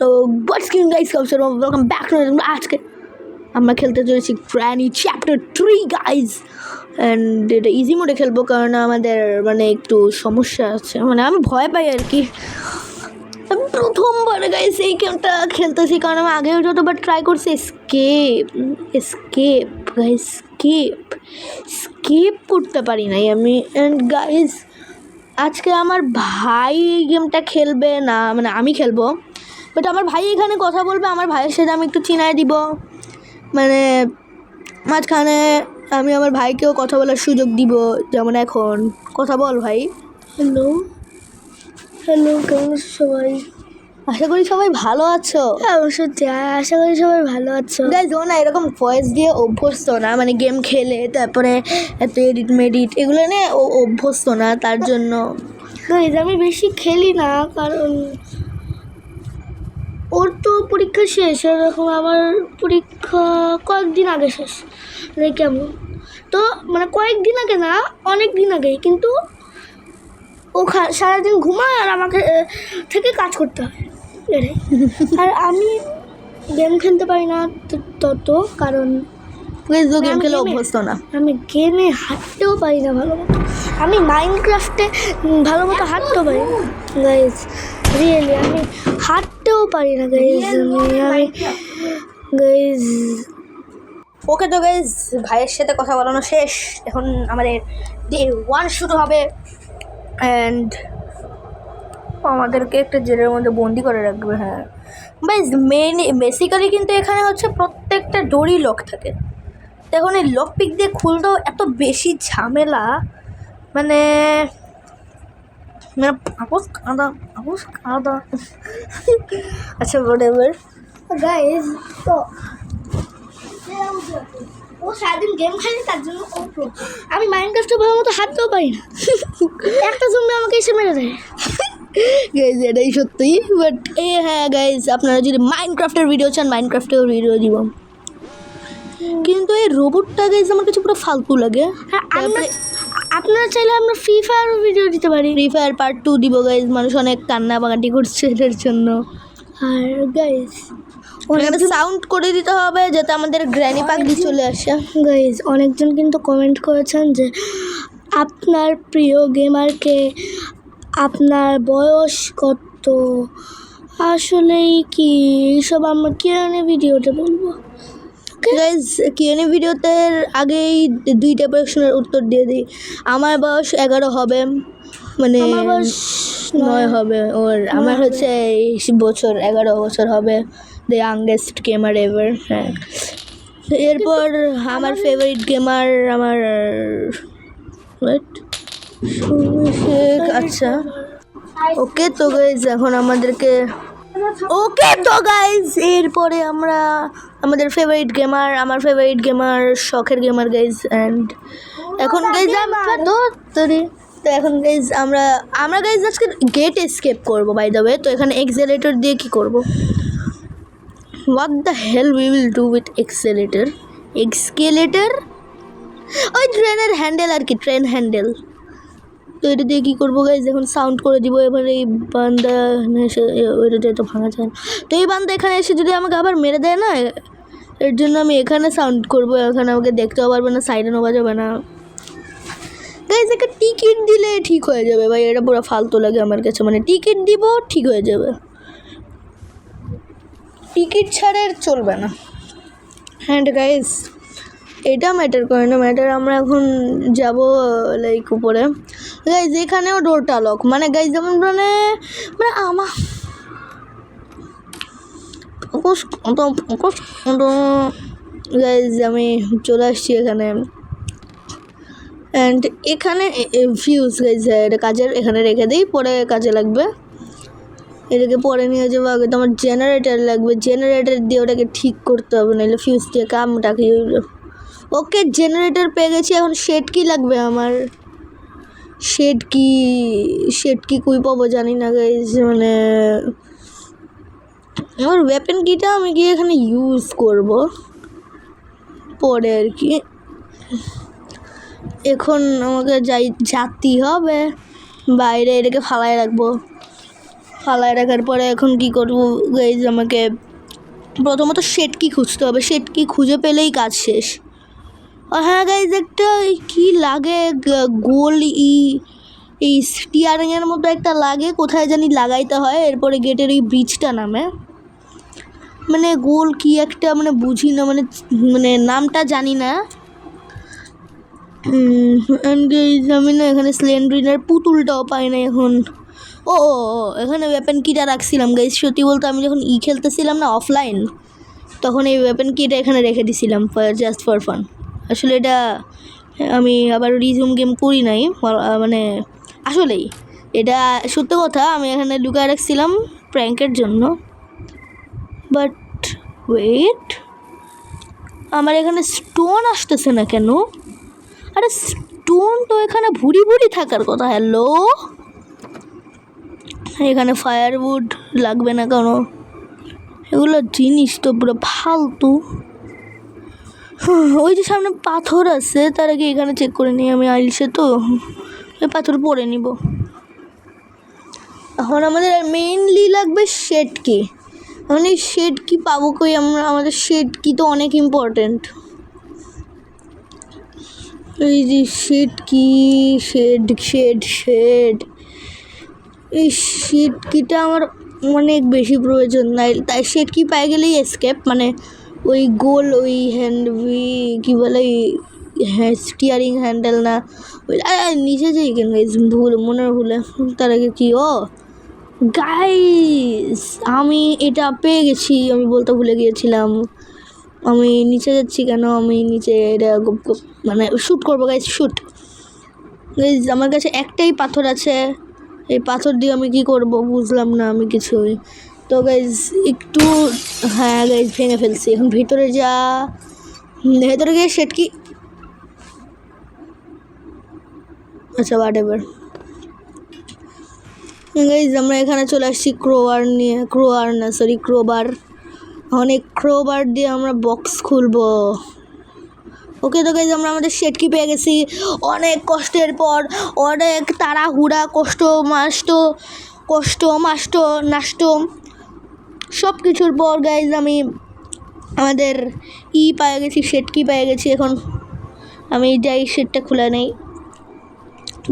তো what's going guys, welcome back to আজকে আমরা খেলতে চলেছি গ্র্যানি চ্যাপ্টার 3 গাইজ। অ্যান্ড এটা ইজি মোডে খেলবো কারণ আমাদের মানে একটু সমস্যা আছে, মানে আমি ভয় পাই আর কি। আমি প্রথমবার গাইস এই গেমটা খেলতেছি কারণ আমি আগেও যতবার ট্রাই করছি স্কেপ করতে পারি নাই আমি। অ্যান্ড গাইস আজকে আমার ভাই এই গেমটা খেলবে না, মানে আমি খেলবো, বাট আমার ভাই এখানে কথা বলবে। আমার ভাইয়ের সাথে আমি একটু চিনায় দিব, মানে মাঝখানে আমি আমার ভাইকেও কথা বলার সুযোগ দিব। যেমন এখন কথা বল ভাই। হ্যালো কেমন আছো সবাই? আশা করি সবাই ভালো আছো। হ্যাঁ সত্যি আশা করি সবাই ভালো আছো। গাইজ ও না এরকম ভয়েস দিয়ে অভ্যস্ত না, মানে গেম খেলে তারপরে এত এডিট মেডিট এগুলো নিয়ে ও অভ্যস্ত না, তার জন্য গাইজ আমি বেশি খেলি না কারণ ওর তো পরীক্ষা শেষ। এরকম আমার পরীক্ষা কয়েকদিন আগে শেষ, মানে কেমন তো মানে কয়েকদিন আগে না, অনেক দিন আগে, কিন্তু ও সারাদিন ঘুমায় আর আমাকে থেকে কাজ করতে হয় এটাই। আর আমি গেম খেলতে পারি না তত, কারণ গেম খেলে অভ্যস্ত না। আমি গেমে হাঁটতেও পারি না ভালো মতো। আমি মাইনক্রাফটে ভালো মতো হাঁটতেও পারি না গাইজ, রিয়েলি আমি হাঁটতেও পারি না গাইজ। আমি গাইজ ওকে তো গাইজ ভাইয়ের সাথে কথা বলানো শেষ, এখন আমাদের ডে 1 শুরু হবে। অ্যান্ড আমাদেরকে একটা জেলের মধ্যে বন্দি করে রাখবে। হ্যাঁ গাইজ বেসিক্যালি কিন্তু এখানে হচ্ছে প্রত্যেকটা ডোরই লক থাকে। এখন এই লক পিক দিয়ে খুলতেও এত বেশি ঝামেলা, মানে আপোষ কাদা আচ্ছা হোয়াটএভার গাইজ। তো ও সারাদিন গেম খেলে, তার জন্য ও প্রো। আমি মাইনক্রাফটে ভালো মতো হাঁটতেও পারি না, একটা জম্বি আমাকে এসে মেরে দেয় গাইজ, এটাই সত্যি। বাট হ্যাঁ গাইজ, আপনারা যদি মাইনক্রাফটের ভিডিও চান মাইনক্রাফটেও ভিডিও দিব, কিন্তু এই রোবটটা গাইজ আমার কাছে পুরো ফালতু লাগে। আপনারা চাইলে আমরা ফ্রি ফায়ার ভিডিও দিতে পারি, ফ্রি ফায়ার পার্ট 2 দিব গাইজ। মানুষ অনেক কান্নাকাটি করছে এটার জন্য। আর গাইজ সাউন্ড করে দিতে হবে যাতে আমাদের গ্র্যানি পাগলি চলে আসে। গাইজ অনেকজন কিন্তু কমেন্ট করেছেন যে আপনার প্রিয় গেমারকে, আপনার বয়স কত, আসলেই কি সব আমরা কিয়ানি ভিডিওতে বলবো। গাইজ কিয়ানি ভিডিওতে আগেই 2টা প্রশ্নের উত্তর দিয়ে দিই। আমার বয়স 11 হবে, মানে 9 হবে ওর। আমার হচ্ছে 11 বছর হবে, দ্য ইয়াংগেস্ট গেমার এভার। হ্যাঁ এরপর আমার ফেভারিট গেমার আমার আচ্ছা ওকে। তো গাইজ এখন আমাদেরকে এরপরে আমরা আমাদের ফেভারিট গেমার, আমার ফেভারিট গেমার, শখের গেমার গাইজ। অ্যান্ড এখন গাইজ তো এখন গাইজ আমরা গাইজ আজকে গেট এসকেপ করবো বাই দ্য ওয়ে। তো এখানে এক্সেলেটর দিয়ে কি করব? What the hell we will do with escalator? ওই ট্রেনের হ্যান্ডেল আর কি, ট্রেন হ্যান্ডেল। তো এটা দিয়ে কী করবো গাইজ? এখন সাউন্ড করে দিব। এবার এই বান্দা এসে ওইটা তো ভাঙা যায় না। তো এই বান্দা এখানে এসে যদি আমাকে আবার মেরে দেয় না, এর জন্য আমি এখানে সাউন্ড করবো। এখানে আমাকে দেখতেও পারবে না, সাইরেনও বাজাবে না। গাইজ একটা টিকিট দিলে ঠিক হয়ে যাবে ভাই, এটা পুরো ফালতু লাগে আমার কাছে। মানে টিকিট দিব ঠিক হয়ে যাবে, টিকিট ছাড়া চলবে না। হ্যান্ড গাইজ এটা ম্যাটার করে না, ম্যাটার আমরা এখন যাব লাইক উপরে। গাইজ এখানেও ডোরটা লক, মানে গাইজ যেমন মানে আমার গাইজ আমি চলে আসছি এখানে। অ্যান্ড এখানে ফিউজ গাইজ, এটা কাজের, এখানে রেখে দিই, পরে কাজে লাগবে। এটাকে পরে নিয়ে যাবো। আগে তো আমার জেনারেটার লাগবে, জেনারেটার দিয়ে ওটাকে ঠিক করতে হবে, নাহলে ফিউজ দিয়ে কামটাকে। ওকে জেনারেটর পেয়ে গেছি। এখন শেড কি লাগবে আমার? শেড কি কুই পাবো জানি না গাইজ। মানে আমার ওয়েপেন কিটা আমি গিয়ে এখানে ইউজ করব পরে আর কি। এখন আমাকে যেতে হবে বাইরে, এটাকে ফালাই রাখবো। ফালায় রাখার পরে এখন কি করবো গাইজ, আমাকে প্রথমত শেটকি খুঁজতে হবে, শেটকি খুঁজে পেলেই কাজ শেষ। হ্যাঁ গাইজ, একটা কি লাগে গোল এই স্টিয়ারিংয়ের মতো একটা লাগে, কোথায় জানি লাগাইতে হয়, এরপরে গেটের এই ব্রিজটা নামে, মানে গোল কি একটা, মানে বুঝি না, মানে নামটা জানি না। আমি না এখানে স্লেন্ড্রিনের পুতুলটাও পাই না এখন। ও এখানে ওয়েপেন কিটা রাখছিলাম গাইজ, সত্যি বলতে আমি যখন খেলতেছিলাম না অফলাইন, তখন এই ওয়েপেন কিটা এখানে রেখে দিছিলাম জাস্ট ফর ফান। আসলে এটা আমি আবার রিজুম গেম করি নাই, মানে আসলেই এটা সত্য কথা, আমি এখানে লুকায় রাখছিলাম প্র্যাঙ্কের জন্য। বাট ওয়েট, আমার এখানে স্টোন আসতেছে না কেন? আরে স্টোন তো এখানে ভুরি ভুরি থাকার কথা। হ্যালো, এখানে ফায়ারউড লাগবে না কেন? এগুলো জিনিস তো পুরো ফালতু। ওই যে সামনে পাথর আছে, তার আগে এখানে চেক করে নিই আমি, আইলসে তো ওই পাথর পরে নিব। এখন আমাদের মেইনলি লাগবে শেডকি। এখন এই শেডকি পাবো কই আমরা? আমাদের শেডকি তো অনেক ইম্পর্টেন্ট। এই যে শেডকি, শেড এই শেডকিটা আমার অনেক বেশি প্রয়োজন, তাই শেডকি পাই গেলেই এসকেপ, মানে ওই গোল ওই কী বলে, হ্যাঁ স্টিয়ারিং হ্যান্ডেল না, ওই নিচে যাই কেন মনের ভুলে। তার আগে কি, ও গাইস আমি এটা পেয়ে গেছি, আমি বলতে ভুলে গিয়েছিলাম। আমি নিচে যাচ্ছি কেন? আমি নিচে এটা মানে শ্যুট করবো গাইস, শ্যুট গাইস। আমার কাছে একটাই পাথর আছে, এই পাথর দিয়ে আমি কি করব বুঝলাম না আমি কিছুই। তো গাইজ একটু, হ্যাঁ গাইজ ভেঙে ফেলছি। এখন ভিতরে ভেতরে গিয়ে শেটকি, আচ্ছা হোয়াট এভার গাইজ, আমরা এখানে চলে আসছি ক্রোবার নিয়ে, ক্রোবার। অনেক ক্রোবার দিয়ে আমরা বক্স খুলবো। ওকে তো গাইজ, আমরা আমাদের শেটকি পেয়ে গেছি অনেক কষ্টের পর, অনেক তাড়াহুড়া, কষ্ট নাষ্ট সব কিছুর পর গাইজ আমি আমাদের পেয়ে গেছি, শেটকি পেয়ে গেছি। এখন আমি যাই শেডটা খুলে নেই,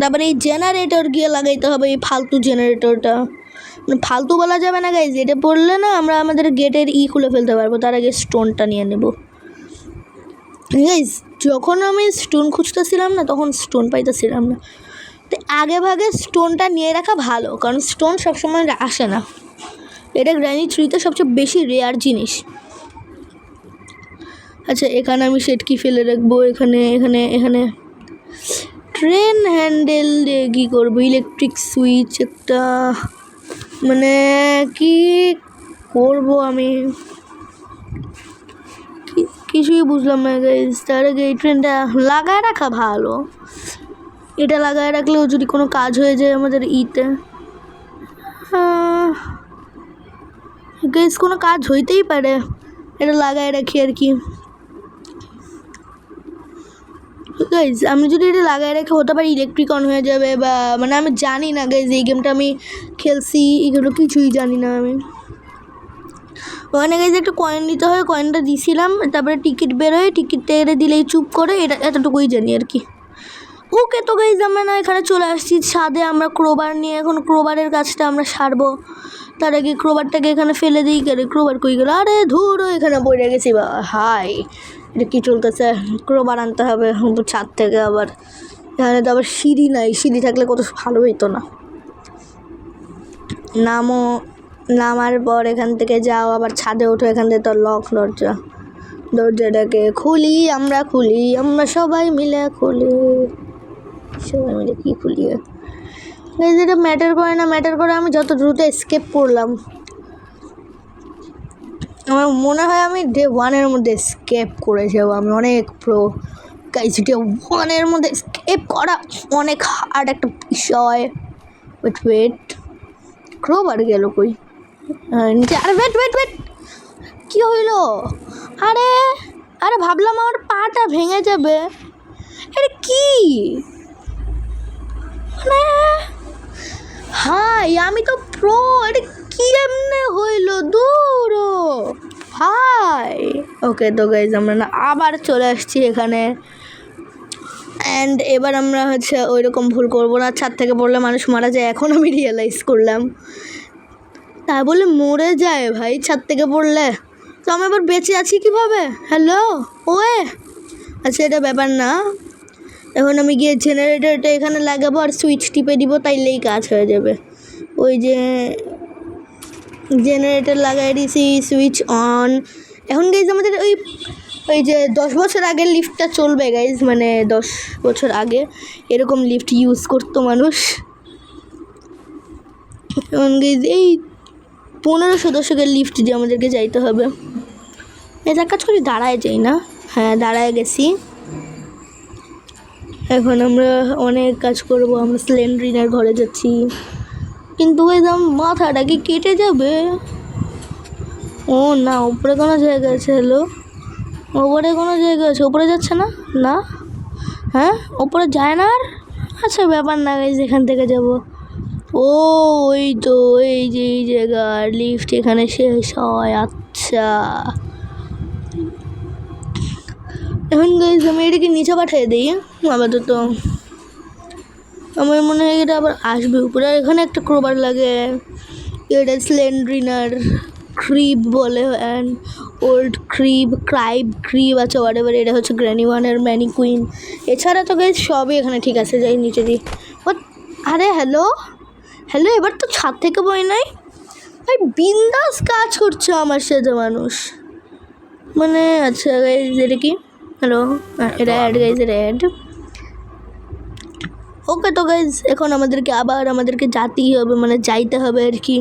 তারপরে এই জেনারেটর গিয়ে লাগাইতে হবে, এই ফালতু জেনারেটরটা। মানে ফালতু বলা যাবে না গাইজ, এটা পড়লে না আমরা আমাদের গেটের খুলে ফেলতে পারবো। তার আগে স্টোনটা নিয়ে নেব গাইজ। যখন আমি স্টোন খুঁজতেছিলাম না, তখন স্টোন পাইতেছিলাম না, তো আগে ভাগে স্টোনটা নিয়ে রাখা ভালো, কারণ স্টোন সবসময় আসে না। এটা গ্র্যানি ট্রিতে সবচেয়ে বেশি রেয়ার জিনিস। আচ্ছা এখানে আমি শেটকি ফেলে রাখবো, এখানে ট্রেন হ্যান্ডেল দিয়ে কী করবো? ইলেকট্রিক সুইচ একটা, মানে কি করব আমি কিছুই বুঝলাম না গাইজ। তার আগে এই ট্রেনটা লাগায় রাখা ভালো, এটা লাগায় রাখলেও যদি কোনো কাজ হয়ে যায় আমাদের গাইজ, কোনো কাজ হইতেই পারে, এটা লাগায় রাখি আর কি। গাইজ আমি যদি এটা লাগায় রেখে, হতে পারে ইলেকট্রিক অন হয়ে যাবে, বা মানে আমি জানি না গাইজ, এই গেমটা আমি খেলছি, এগুলো কিছুই জানি না আমি। ওখানে গাইজ একটা কয়েন দিতে হয়, কয়েনটা দিছিলাম, তারপরে টিকিট বেরোয়, টিকিটটা এনে দিলেই চুপ করে, এটা এতটুকুই জানি আর কি। ওকে তো গাইজ আমরা না এখানে চলে আসছি ছাদে, আমরা ক্রোবার নিয়ে এখন ক্রোবারের কাজটা আমরা সারবো। তার আগে ক্রোবারটাকে এখানে ফেলে দিই, গেলে ক্রোবার কই গেল? আরে ধুরো, এখানে পড়ে গেছি বা হাই, এটা কী চলতেছে? ক্রোবার আনতে হবে ছাদ থেকে, আবার এখানে তো আবার সিঁড়ি নাই, সিঁড়ি থাকলে কত ভালো হইতো না। নামার পর এখান থেকে যাও, আবার ছাদে ওঠো, এখান থেকে তো লক দরজাটাকে আমরা সবাই মিলে কি খুলি? যেটা ম্যাটার করে আমি যত দ্রুত এসকেপ করলাম, আমার মনে হয় আমি ডে 1-এর মধ্যে স্কেপ করে যাবো। আমি অনেক প্রো গাইজ, ডে 1-এর মধ্যে স্কেপ করা অনেক হার্ড একটা বিষয়। ওয়েট ক্রোবার গেল কই? নিচে, আরে ওয়েট কী হইলো? আরে ভাবলাম আমার পাটা ভেঙে যাবে, আরে কি মানে ভাই আমি তো প্রো, এটা কি এমনি হইলো দূর ভাই। ওকে তো গাইজ আমরা না আবার চলে আসছি এখানে, অ্যান্ড এবার আমরা হচ্ছে ওই রকম ভুল করবো না। ছাদ থেকে পড়লে মানুষ মারা যায়, এখন আমি রিয়েলাইজ করলাম। তা বলে মরে যায় ভাই ছাদ থেকে পড়লে, তো আমি এবার বেঁচে আছি কীভাবে? হ্যালো ওয়ে, আচ্ছা এটা ব্যাপার না। এখন আমি গিয়ে জেনারেটরটা এখানে লাগাবো আর সুইচ টিপে দিব, তাইলেই কাজ হয়ে যাবে। ওই যে জেনারেটর লাগাই দিয়েছি, সুইচ অন। এখন গাইজ আমাদের ওই যে 10 বছর আগের লিফটটা চলবে গাইজ, মানে 10 বছর আগে এরকম লিফট ইউজ করতো মানুষ। এখন গাইজ এই 1500 দশকের লিফট দিয়ে আমাদেরকে যাইতে হবে। এটা কাজ করি, দাঁড়ায় যাই না? হ্যাঁ দাঁড়ায় গেছি। এখন আমরা অনেক কাজ করবো। আমরা স্লেন্ড্রিনার ঘরে যাচ্ছি, কিন্তু একদম মাথাটা কি কেটে যাবে? ও না, উপরে কোনো জায়গা আছে। হ্যালো, ওপরে কোনো জায়গা আছে? ওপরে যাচ্ছে না? না, হ্যাঁ ওপরে যায় না আর। আচ্ছা ব্যাপার না গাইজ, এখান থেকে যাব। ও ওই তো এই যে এই জায়গার লিফট এখানে শেষ হয়। আচ্ছা এখন গাইজ আমি এটাকে নিচে পাঠিয়ে দিই আপাতত। আমার মনে হয় এটা আবার আসবে উপরে। এখানে একটা ক্রোবার লাগে, এটা স্লেন্ড্রিনার ক্রিব বলে, অ্যান্ড ওল্ড ক্রাইব আছে হোয়াটএভার। এটা হচ্ছে গ্র্যানি ওয়ানের ম্যানিকুইন। এছাড়া তো গাইজ সবই এখানে ঠিক আছে। যাই নিচে দিই। আরে হ্যালো, এবার তো ছাদ থেকে বই নাই ভাই, বিন্দাস কাজ করছে আমার সাথে মানুষ, মানে। আচ্ছা গাইজ এটা কি? হ্যালো, এটা অ্যাড গাইজ, এটা অ্যাড। ওকে তো গাইজ এখন আমাদেরকে যেতেই হবে, মানে যাইতে হবে আর কি।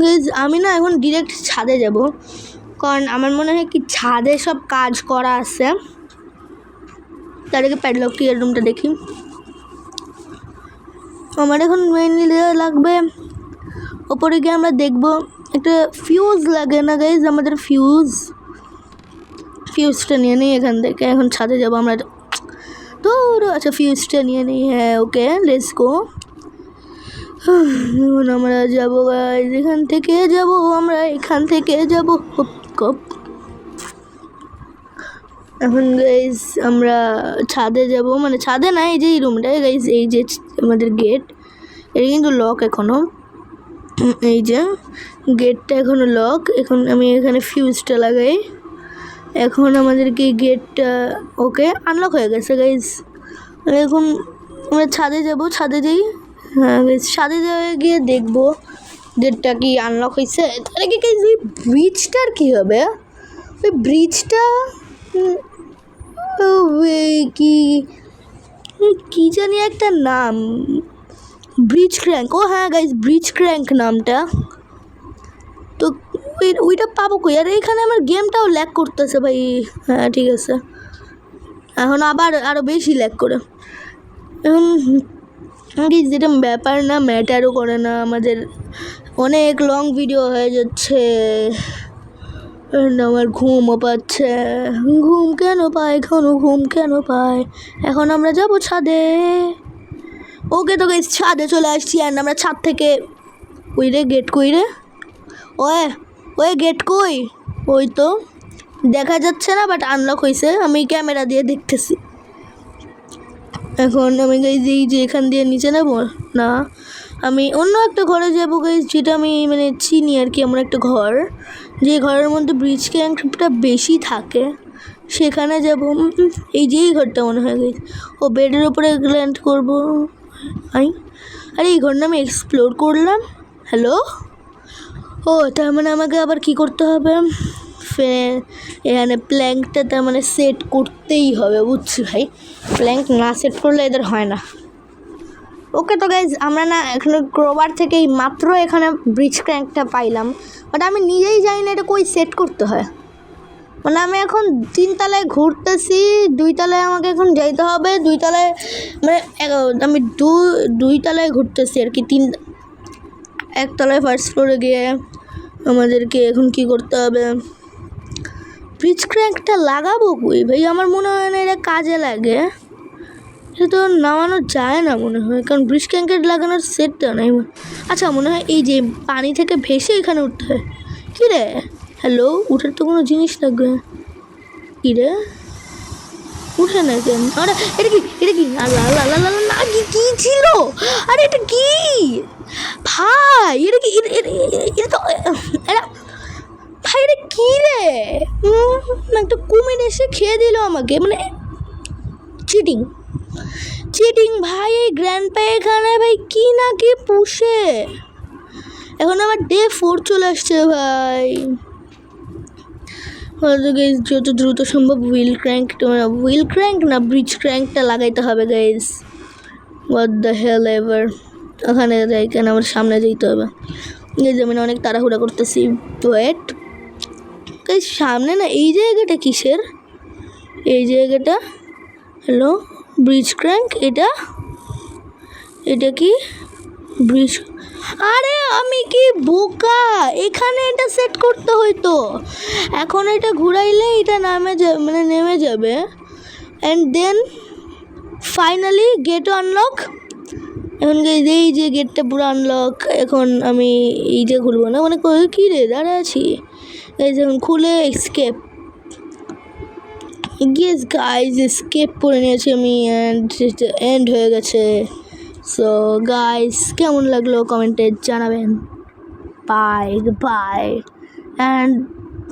গাইজ আমি না এখন ডিরেক্ট ছাদে যাব, কারণ আমার মনে হয় কি ছাদে সব কাজ করা আছে। তার আগে প্যাডলক কি রুমটা দেখি। আমার এখন মেইনলি লাগবে ওপরে গিয়ে আমরা দেখবো একটা ফিউজ লাগে না গাইজ, আমাদের ফিউজটা নিয়ে নিই এখান থেকে। এখন ছাদে যাবো আমরা তো। আচ্ছা ফিউজটা নিয়ে নিই। হ্যাঁ ওকে লেটস গো। এখন আমরা যাবো গাইজ, এখান থেকে যাবো। এখন গাইজ আমরা ছাদে যাব, মানে ছাদে না, এই যে এই রুমটায় গাইজ, এই যে আমাদের গেট, এটা কিন্তু লক এখনও। এই যে গেটটা এখনও লক। এখন আমি এখানে ফিউজটা লাগাই। এখন আমাদেরকে গেটটা ওকে আনলক হয়ে গেছে গাইজ। এখন আমরা ছাদে যাই। হ্যাঁ গাইজ ছাদে গিয়ে দেখবো গেটটা কি আনলক হয়েছে। তাহলে কি গাইজ ওই ব্রিজটার কী হবে? ওই ব্রিজটা কি জানি একটা নাম, ব্রিজ ক্র্যাঙ্ক। ও হ্যাঁ গাইজ, ব্রিজ ক্র্যাঙ্ক নামটা। তো ওইটা পাবো কই? আর এখানে আমার গেমটাও ল্যাগ করতেছে ভাই। হ্যাঁ ঠিক আছে, এখন আবার আরও বেশি ল্যাগ করে। এখন যেটা ব্যাপার না, ম্যাটারও করে না, আমাদের অনেক লং ভিডিও হয়ে যাচ্ছে। আমার ঘুমও পাচ্ছে। ঘুম কেন পায়? এখন আমরা যাবো ছাদে। ওকে তো গাইস ছাদে চলে আসছি। অ্যান্ড আমরা ছাদ থেকে গেট কই রে? ওয়ে গেট কই? ওই তো দেখা যাচ্ছে না, বাট আনলক হয়েছে। আমি ক্যামেরা দিয়ে দেখতেছি। এখন আমি গাইজ এই যে এখান দিয়ে নিচে নেব না, আমি অন্য একটা ঘরে যাবো গাইজ, যেটা আমি মানে চিনি আর কি। এমন একটা ঘর, যে ঘরের মধ্যে ব্রিজ ক্র্যাঙ্কটা বেশি থাকে, সেখানে যাব। এই যে এই ঘরটা মনে হয় গাইজ। ও বেডের উপরে ল্যান্ড করবো। আরে এই ঘরটা আমি এক্সপ্লোর করলাম। হ্যালো, ও তার মানে আমাকে আবার কি করতে হবে? এখানে প্ল্যাঙ্কটা তার মানে সেট করতেই হবে, বুঝছি ভাই। প্ল্যাঙ্ক না সেট করলে এদের হয় না। ওকে তো গাইজ আমরা না এখানে ক্রোবার থেকেই মাত্র এখানে ব্রিজ ক্র্যাঙ্কটা পাইলাম, বাট আমি নিজেই জানি না এটা কই সেট করতে হয়। মানে আমি এখন 3 তলায় ঘুরতেছি, 2 তলায় আমাকে এখন যাইতে হবে। 2 তলায় মানে আমি 2 তলায় ঘুরতেছি আর কি। 1 তলায় ফার্স্ট ফ্লোরে গিয়ে আমাদেরকে এখন কি করতে হবে? ব্রিজ ক্র্যাঙ্কটা লাগাবো কই ভাই? আমার মনে হয় না এটা কাজে লাগে। এটা তো নামানো যায় না মনে হয়, কারণ ব্রিজ ক্র্যাঙ্কের লাগানোর সেটটা নাই। আচ্ছা মনে হয় এই যে পানি থেকে ভেসে এখানে উঠতে হয়। কী রে, হ্যালো, উঠার তো কোনো জিনিস লাগবে। কী রে, উঠে না কেন? আরে এটা কি আল্লাহ আল্লাহ আল্লাহ আল্লাহ, না কি ছিল? আরে এটা কি ভাই, এটা কি এটা তো এটা ভাই, এটা কি রে? একটা কুমির এসে খেয়ে দিল আমাকে, মানে চিটিং ভাই। এই গ্র্যান্ডপা এখানে ভাই কি না কি পুষে। এখন আমার ডে 4 চলে আসছে ভাই। যত দ্রুত সম্ভব হুইল ক্র্যাঙ্ক না ব্রিজ ক্র্যাঙ্কটা লাগাইতে হবে guys. What the hell ever. ওখানে যাই কেন, আমার সামনে যেতে হবে। এই যে আমি অনেক তাড়াহুড়া করতেছি। ওয়েট গাইজ, সামনে না এই জায়গাটা কিসের? এই জায়গাটা, হ্যালো, ব্রিজ ক্র্যাঙ্ক। এটা কি ব্রিজ? আরে আমি কি বোকা, এখানে এটা সেট করতে হইতো। এখন এটা ঘুরাইলে এটা নেমে যাবে। And then finally gate unlock. এখন এই যে গেটটা পুরো আনলক। এখন আমি এই যে খুলবো না, মানে কী রে দাঁড়ায় আছি। এই যে এখন খুলে এসকেপ। ইয়েস গাইজ, এসকেপ করে নিয়েছি আমি, এন্ড হয়ে গেছে। সো গাইজ, কেমন লাগলো কমেন্টে জানাবেন। বাই অ্যান্ড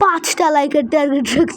5টা লাইকের টার্গেট রাখছি।